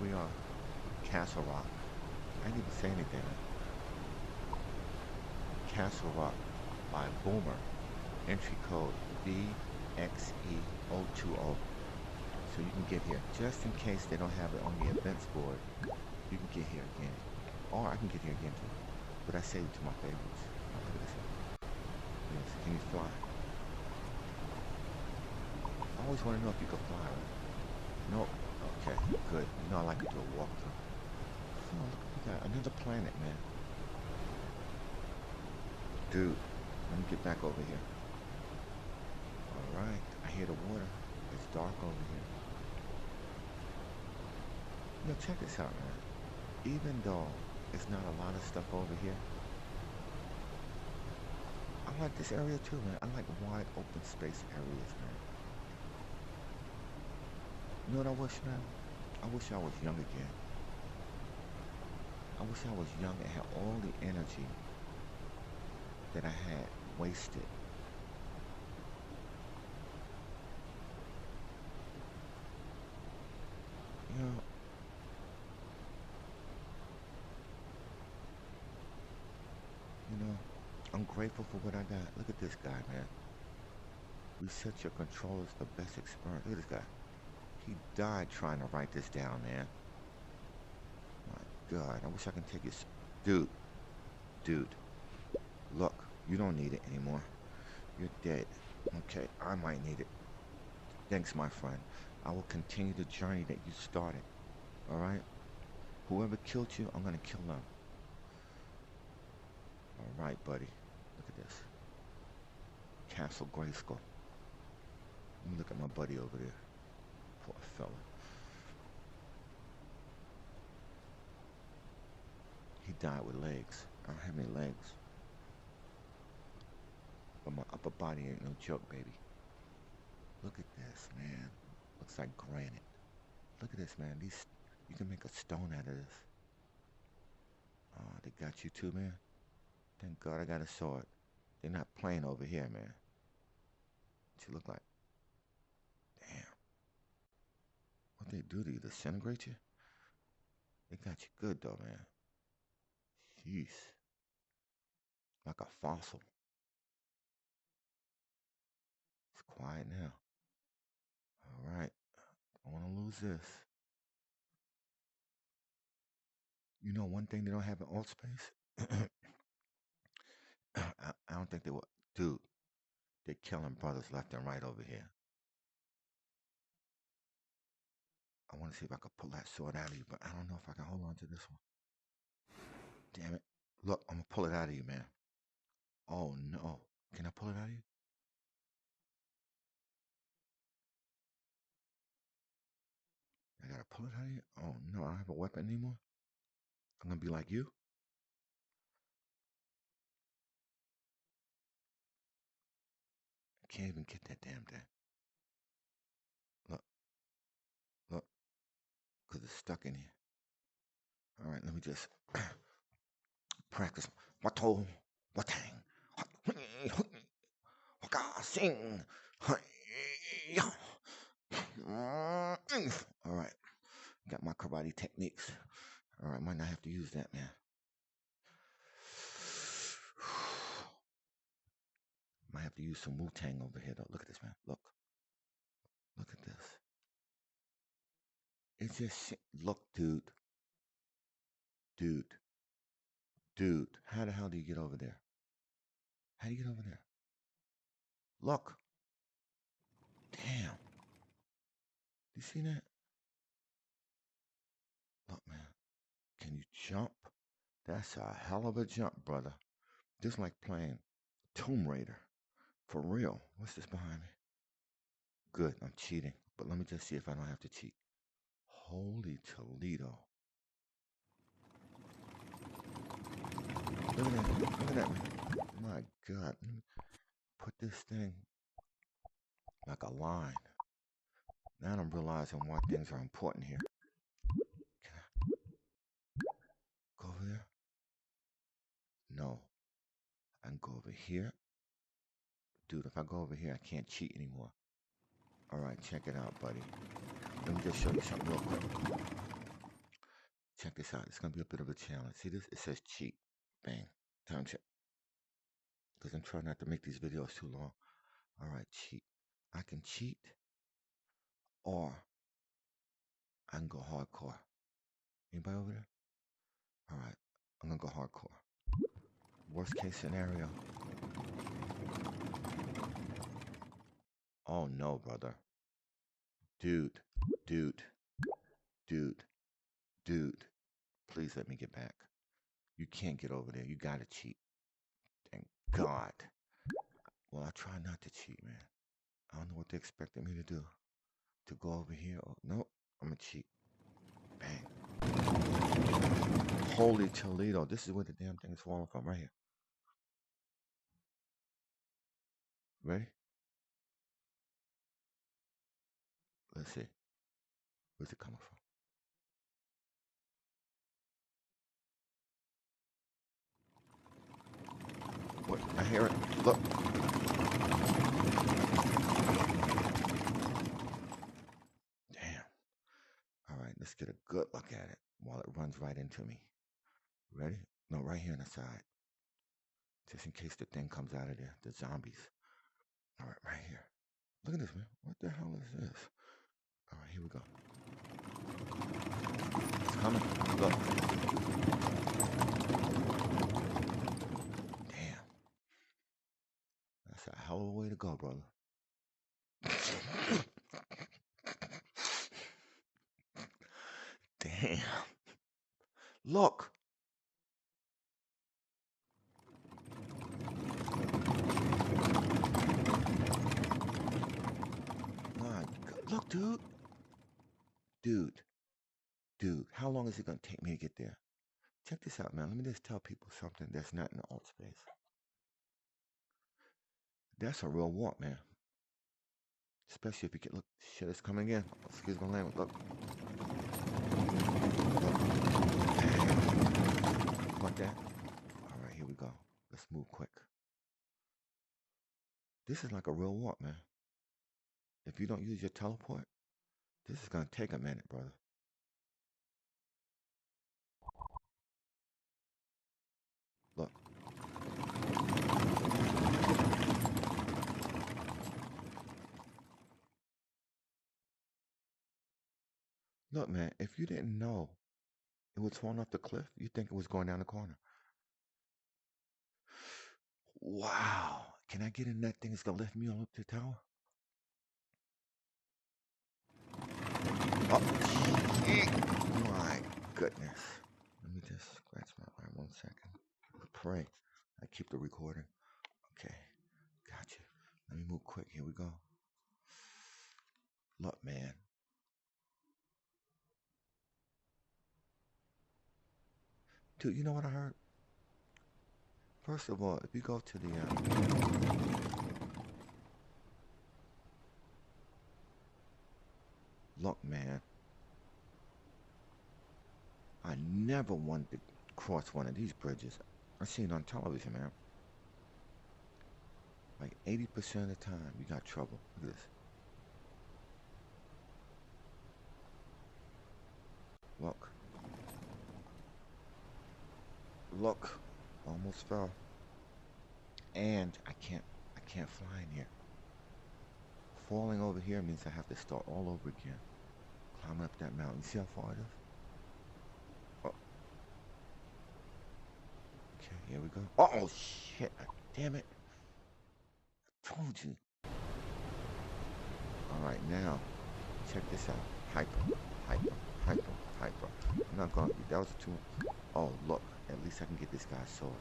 we are. Castle Rock. I didn't even say anything. Castle Rock by Boomer. Entry code VXE020. So you can get here. Just in case they don't have it on the events board, you can get here again. Or I can get here again too. But I saved it to my favorites. Oh, look at this one. Yes, can you fly? I always want to know if you can fly, right? No. Okay, good. You know I like to do a walkthrough. Oh, look, we got another planet, man. Dude, let me get back over here. Alright, I hear the water. It's dark over here. Yo, check this out, man. Even though it's not a lot of stuff over here, I like this area too, man. I like wide open space areas, man. You know what I wish, man? I wish I was young again. I wish I was young and had all the energy that I had wasted. You know, I'm grateful for what I got. Look at this guy, man. Reset your controllers, the best experience. Look at this guy. He died trying to write this down, man. My God, I wish I can take his... Dude, look, you don't need it anymore. You're dead. Okay, I might need it. Thanks, my friend. I will continue the journey that you started. Alright? Whoever killed you, I'm gonna kill them. Alright, buddy. Look at this. Castle Grayskull. Let me look at my buddy over there. Poor fella. He died with legs. I don't have any legs. But my upper body ain't no joke, baby. Look at this, man. Looks like granite. Look at this, man. You can make a stone out of this. Oh, they got you too, man. Thank God I got a sword. They're not playing over here, man. What you look like? Damn. What they do to you? Disintegrate you? They got you good though, man. Jeez. Like a fossil. It's quiet now. Alright. I wanna lose this. You know one thing they don't have in AltspaceVR? I don't think they will. Dude, they're killing brothers left and right over here. I want to see if I can pull that sword out of you, but I don't know if I can hold on to this one. Damn it. Look, I'm going to pull it out of you, man. Oh, no. Can I pull it out of you? I got to pull it out of you? Oh, no. I don't have a weapon anymore? I'm going to be like you? I can't even get that damn thing. Look. Because it's stuck in here. All right, let me just practice. Watang. Waka sing. All right, got my karate techniques. All right, might not have to use that, man. Might have to use some Wu-Tang over here, though. Look at this, man. Look at this. It's just look, dude. How the hell do you get over there? How do you get over there? Look. Damn. You see that? Look, man. Can you jump? That's a hell of a jump, brother. Just like playing Tomb Raider. For real. What's this behind me? Good, I'm cheating. But let me just see if I don't have to cheat. Holy Toledo. Look at that, man. My God. Put this thing like a line. Now I'm realizing why things are important here. Can I go over there? No. I can go over here. Dude, if I go over here, I can't cheat anymore. Alright, check it out, buddy. Let me just show you something real quick. Check this out. It's gonna be a bit of a challenge. See this? It says cheat. Bang. Time check. Because I'm trying not to make these videos too long. All right, cheat. I can cheat, or I can go hardcore. Anybody over there? All right, I'm gonna go hardcore. Worst case scenario. Oh no, brother. Dude, dude, dude, dude. Please let me get back. You can't get over there. You gotta cheat. Thank God. Well, I try not to cheat, man. I don't know what they expected me to do. To go over here. Oh, no, I'm gonna cheat. Bang. Holy Toledo. This is where the damn thing is falling from, right here. Ready? Let's see. Where's it coming from? What? I hear it. Look. Damn. All right, let's get a good look at it while it runs right into me. Ready? No, right here on the side. Just in case the thing comes out of there. The zombies. All right, right here. Look at this, man. What the hell is this? All right, here we go. It's coming. Look. Damn. That's a hell of a way to go, brother. Damn. Look. My God. Look, dude. Dude, how long is it going to take me to get there? Check this out, man. Let me just tell people something that's not in the alt space. That's a real warp, man. Especially if you get, look, shit is coming in. Excuse my language. Look. Like that. All right, here we go. Let's move quick. This is like a real warp, man. If you don't use your teleport, this is going to take a minute, brother. Look. Look, man, if you didn't know it was falling off the cliff, you'd think it was going down the corner. Wow. Can I get in that thing that's going to lift me all up to the tower? Oh, my goodness. Let me just scratch my arm 1 second. Pray. I keep the recording. Okay. Gotcha. Let me move quick. Here we go. Look, man. Dude, you know what I heard? First of all, if you go to the look, man, I never wanted to cross one of these bridges. I seen it on television, man. Like 80% of the time, you got trouble. Look at this. Look. Look. Almost fell. And I can't fly in here. Falling over here means I have to start all over again. Climbing up that mountain. You see how far it is? Oh. Okay, here we go. Oh, shit. Damn it. I told you. Alright, now, check this out. Hyper. I'm not gonna, that was too, oh, look. At least I can get this guy's sword.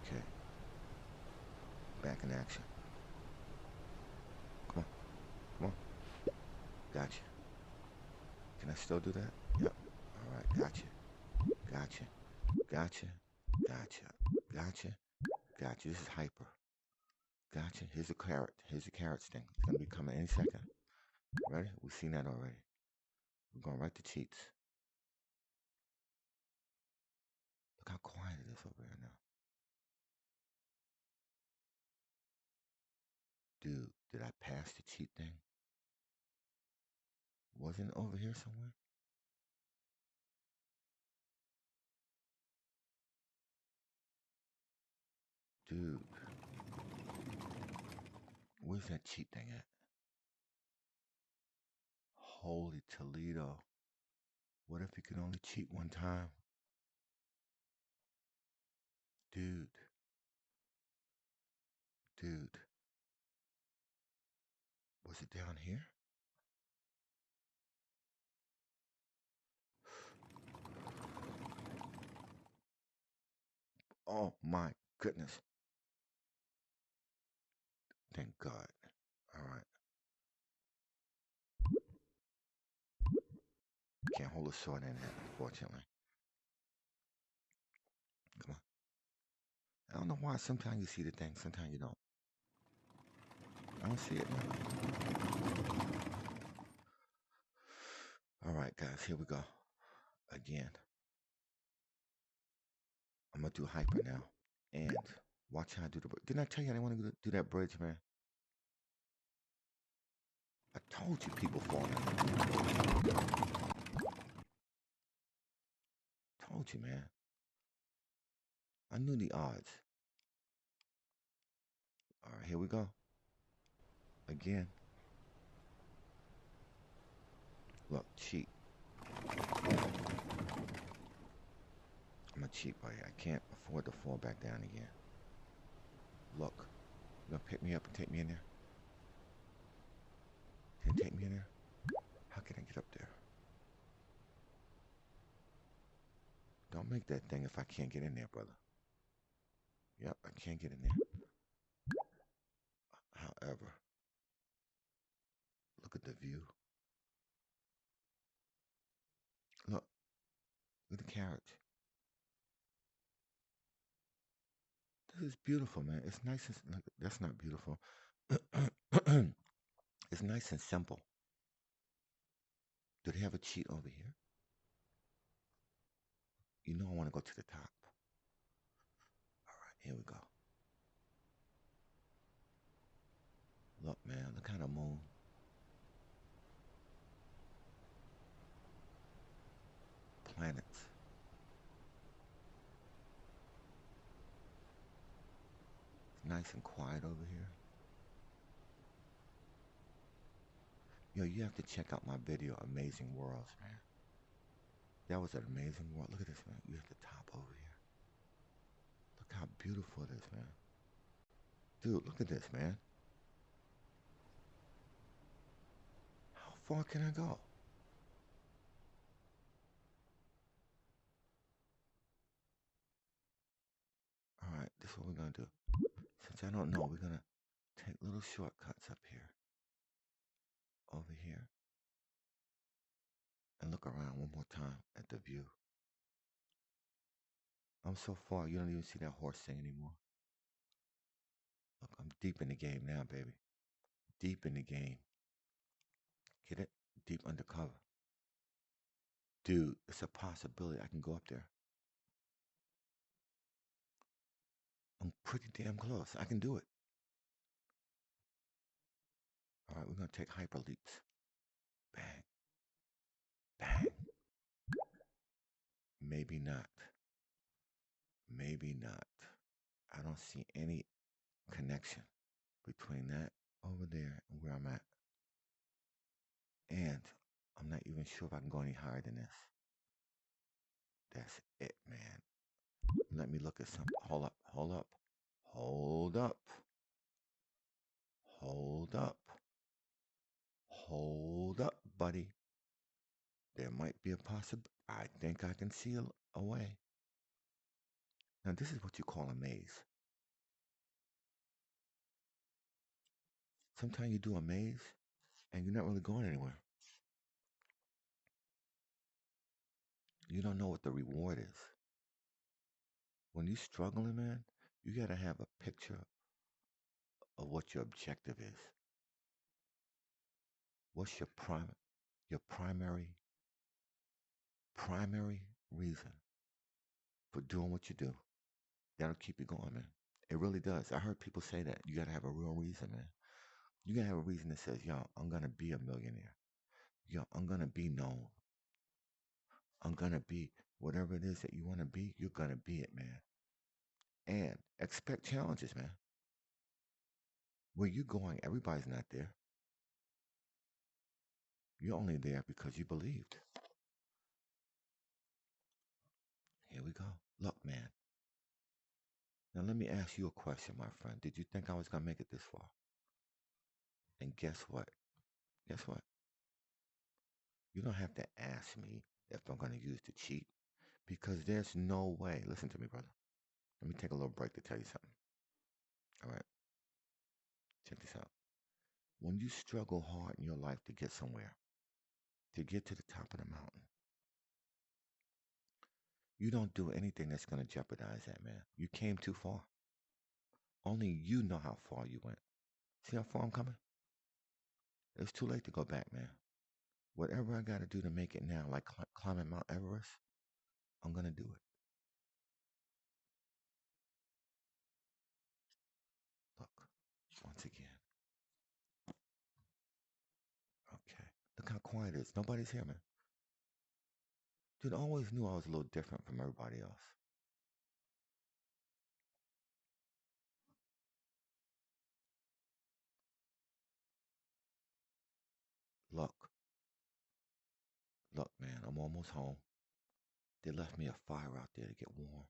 Okay. Back in action. Come on. Gotcha. Can I still do that? Yep. Alright, gotcha. This is hyper. Gotcha. Here's a carrot. Here's the carrot thing. It's gonna be coming any second. Ready? We've seen that already. We're going right to cheats. Look how quiet it is over here now. Dude, did I pass the cheat thing? Wasn't it over here somewhere? Dude, where's that cheat thing at? Holy Toledo. What if you could only cheat one time? Dude, dude, was it down here? Oh my goodness. Thank God. All right. Can't hold a sword in it, unfortunately. Come on. I don't know why sometimes you see the thing, sometimes you don't. I don't see it now. All right, guys, here we go. Again. I'm going to do hyper now. And watch how I do the bridge. Didn't I tell you I didn't want to do that bridge, man? I told you people fall in. Told you, man. I knew the odds. All right, here we go. Again. Look, cheat. I'm a cheat, buddy. I can't afford to fall back down again. Look. You gonna pick me up and take me in there? Can you take me in there? How can I get up there? Don't make that thing if I can't get in there, brother. Yep, I can't get in there. However, look at the view. Look at the carriage. This is beautiful, man. It's nice and look, that's not beautiful. It's nice and simple. Do they have a cheat over here? You know I want to go to the top. All right, here we go. Look, man, look at the moon. Planets. It's nice and quiet over here. Yo, you have to check out my video, Amazing Worlds, man. That was an amazing world. Look at this, man. You're at the top over here. Look how beautiful it is, man. Dude, look at this, man. How far can I go? All right, this is what we're going to do. Since I don't know, we're going to take little shortcuts up here. Over here. And look around one more time at the view. I'm so far, you don't even see that horse thing anymore. Look, I'm deep in the game now, baby. Deep in the game. Get it? Deep undercover. Dude, it's a possibility I can go up there. I'm pretty damn close. I can do it. All right, we're going to take hyper leaps. Bang. Bang. Maybe not. Maybe not. I don't see any connection between that over there and where I'm at. And I'm not even sure if I can go any higher than this. That's it, man. Let me look at something. Hold up, hold up, hold up, hold up, hold up, buddy. There might be a possibility. I think I can see a way. Now, this is what you call a maze. Sometimes you do a maze and you're not really going anywhere. You don't know what the reward is. When you're struggling, man, you got to have a picture of what your objective is. What's your primary reason for doing what you do? That'll keep you going, man. It really does. I heard people say that. You got to have a real reason, man. You got to have a reason that says, yo, I'm going to be a millionaire. Yo, I'm gonna be known. I'm gonna be whatever it is that you wanna be, you're gonna be it, man. And expect challenges, man. Where you going, everybody's not there. You're only there because you believed. Here we go. Look, man. Now let me ask you a question, my friend. Did you think I was gonna make it this far? And guess what? Guess what? You don't have to ask me if I'm gonna use the cheat because there's no way. Listen to me, brother. Let me take a little break to tell you something. All right. Check this out. When you struggle hard in your life to get somewhere, to get to the top of the mountain, you don't do anything that's going to jeopardize that, man. You came too far. Only you know how far you went. See how far I'm coming? It's too late to go back, man. Whatever I got to do to make it now, like climbing Mount Everest, I'm going to do it. Look, once again. Okay. Look how quiet it is. Nobody's here, man. Dude, I always knew I was a little different from everybody else. Look, look, man, I'm almost home. They left me a fire out there to get warm.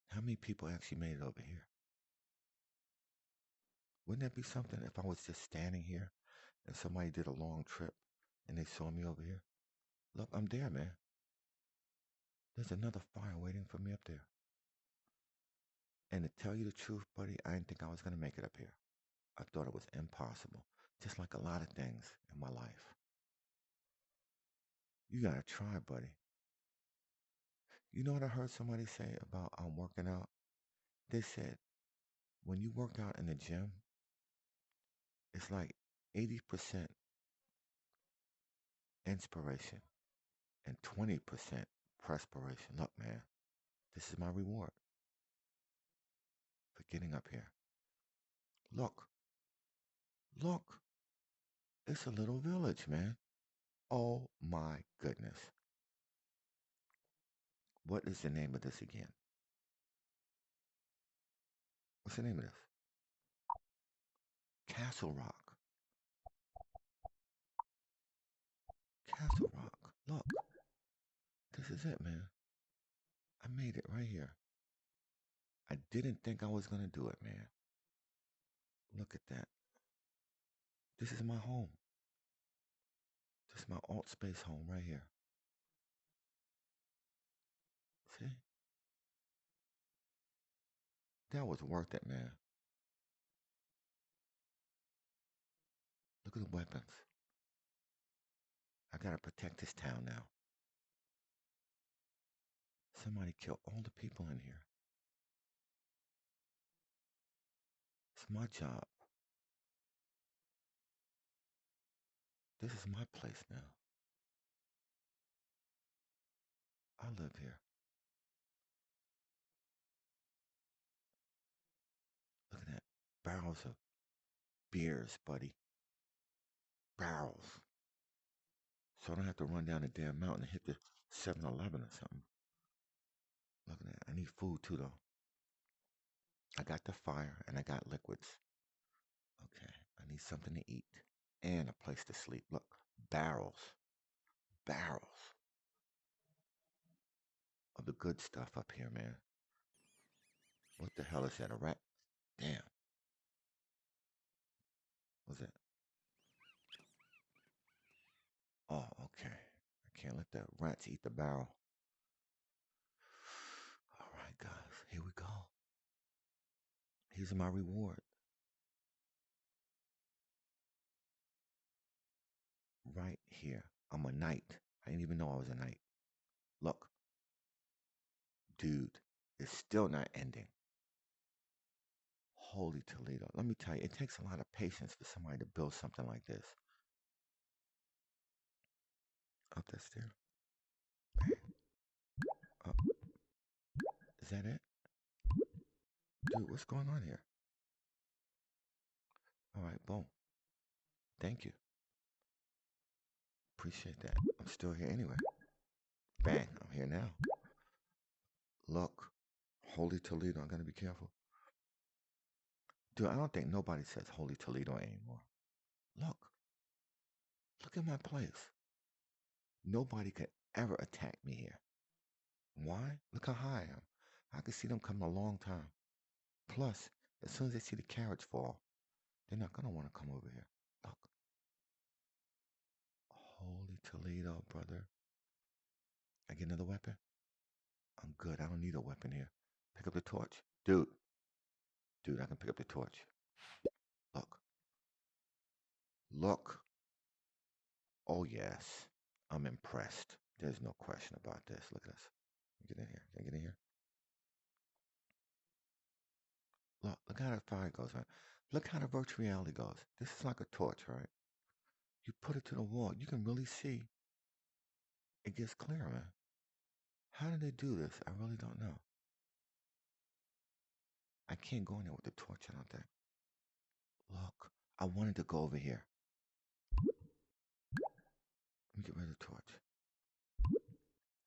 How many people actually made it over here? Wouldn't that be something if I was just standing here and somebody did a long trip and they saw me over here? Look, I'm there, man. There's another fire waiting for me up there. And to tell you the truth, buddy, I didn't think I was going to make it up here. I thought it was impossible, just like a lot of things in my life. You got to try, buddy. You know what I heard somebody say about working out? They said, when you work out in the gym, it's like 80% inspiration and 20% perspiration. Look, man, this is my reward for getting up here. Look, look, it's a little village, man. Oh my goodness. What is the name of this again? What's the name of this? Castle Rock. Castle Rock. Look, this is it, man. I made it right here. I didn't think I was going to do it, man. Look at that. This is my home. This is my AltspaceVR home right here. See? That was worth it, man. Look at the weapons. I gotta protect this town now. Somebody killed all the people in here. It's my job. This is my place now. I live here. Look at that. Barrels of beers, buddy. Barrels. So I don't have to run down the damn mountain and hit the 7-Eleven or something. Look at that. I need food too, though. I got the fire and I got liquids. Okay. I need something to eat and a place to sleep. Look, barrels. Barrels of the good stuff up here, man. What the hell is that? A rat? Damn. What's that? Oh, okay. I can't let the rats eat the barrel. All right, guys. Here we go. Here's my reward. Right here. I'm a knight. I didn't even know I was a knight. Look. Dude, it's still not ending. Holy Toledo. Let me tell you, it takes a lot of patience for somebody to build something like this. Up that stair. Up. Is that it? Dude, what's going on here? All right, boom. Thank you. Appreciate that. I'm still here anyway. Bang, I'm here now. Look, Holy Toledo, I'm gonna be careful. Dude, I don't think nobody says Holy Toledo anymore. Look at my place. Nobody could ever attack me here. Why? Look how high I am. I can see them coming a long time. Plus, as soon as they see the carriage fall, they're not gonna want to come over here. Look. Holy Toledo, brother. I get another weapon? I'm good. I don't need a weapon here. Pick up the torch. Dude, I can pick up the torch. Look. Look. Oh, yes. I'm impressed. There's no question about this. Look at this. Get in here. Can I get in here? Look how the fire goes, man. Look how the virtual reality goes. This is like a torch, right? You put it to the wall. You can really see it gets clear, man. How did they do this? I really don't know. I can't go in there with the torch, I don't think. Look, I wanted to go over here. Let me get rid of the torch.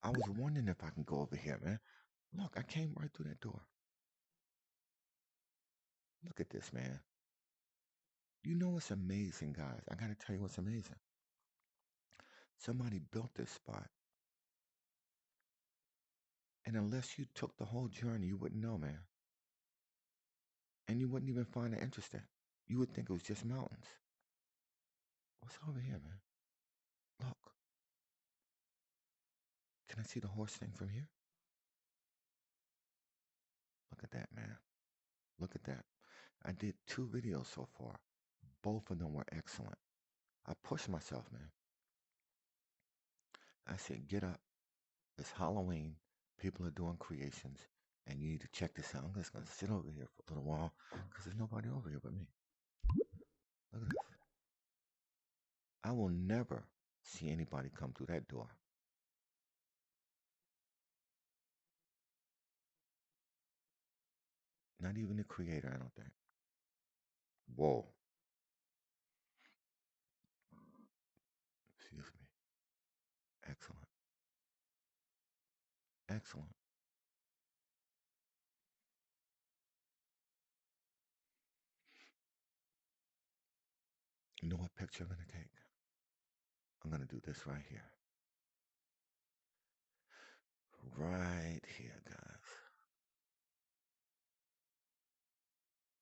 I was wondering if I can go over here, man. Look, I came right through that door. Look at this, man. You know what's amazing, guys? I gotta tell you what's amazing. Somebody built this spot. And unless you took the whole journey, you wouldn't know, man. And you wouldn't even find it interesting. You would think it was just mountains. What's over here, man? Look. Can I see the horse thing from here? Look at that, man. Look at that. I did 2 videos so far. Both of them were excellent. I pushed myself, man. I said, get up. It's Halloween. People are doing creations. And you need to check this out. I'm just going to sit over here for a little while because there's nobody over here but me. Look at this. I will never see anybody come through that door. Not even the creator, I don't think. Whoa. Excuse me. Excellent. Excellent. You know what picture I'm going to take? I'm going to do this right here. Right here, guys.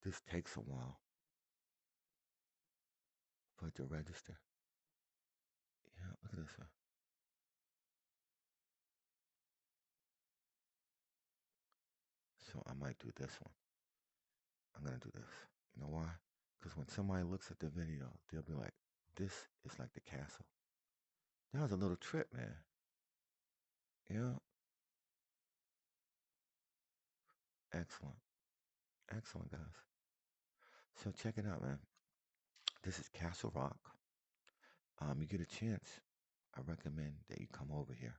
This takes a while for it to register. Yeah, look at this one. So I might do this one. I'm going to do this. You know why? Because when somebody looks at the video, they'll be like, this is like the castle. That was a little trip, man. Yeah. Excellent. Excellent, guys. So check it out, man. This is Castle Rock. You get a chance, I recommend that you come over here.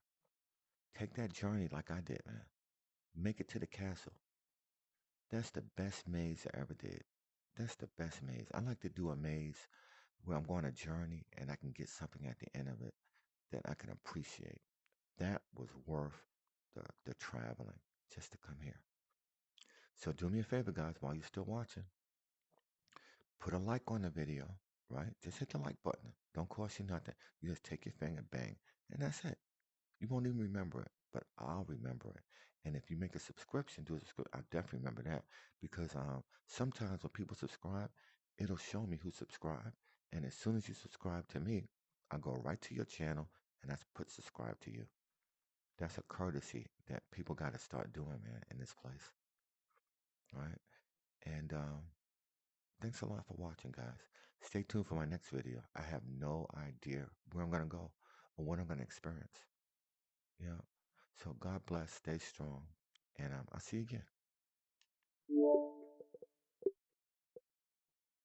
Take that journey like I did, man. Make it to the castle. That's the best maze I ever did. That's the best maze. I like to do a maze where I'm going on a journey and I can get something at the end of it that I can appreciate. That was worth the traveling just to come here. So do me a favor, guys, while you're still watching. Put a like on the video, right? Just hit the like button. Don't cost you nothing. You just take your finger, bang, and that's it. You won't even remember it, but I'll remember it. And if you make a subscription, do a subscription. I'll definitely remember that because sometimes when people subscribe, it'll show me who subscribed. And as soon as you subscribe to me, I'll go right to your channel and that's put subscribe to you. That's a courtesy that people got to start doing, man, in this place. All right. And thanks a lot for watching, guys. Stay tuned for my next video. I have no idea where I'm going to go or what I'm going to experience. Yeah. So God bless, stay strong, and I'll see you again.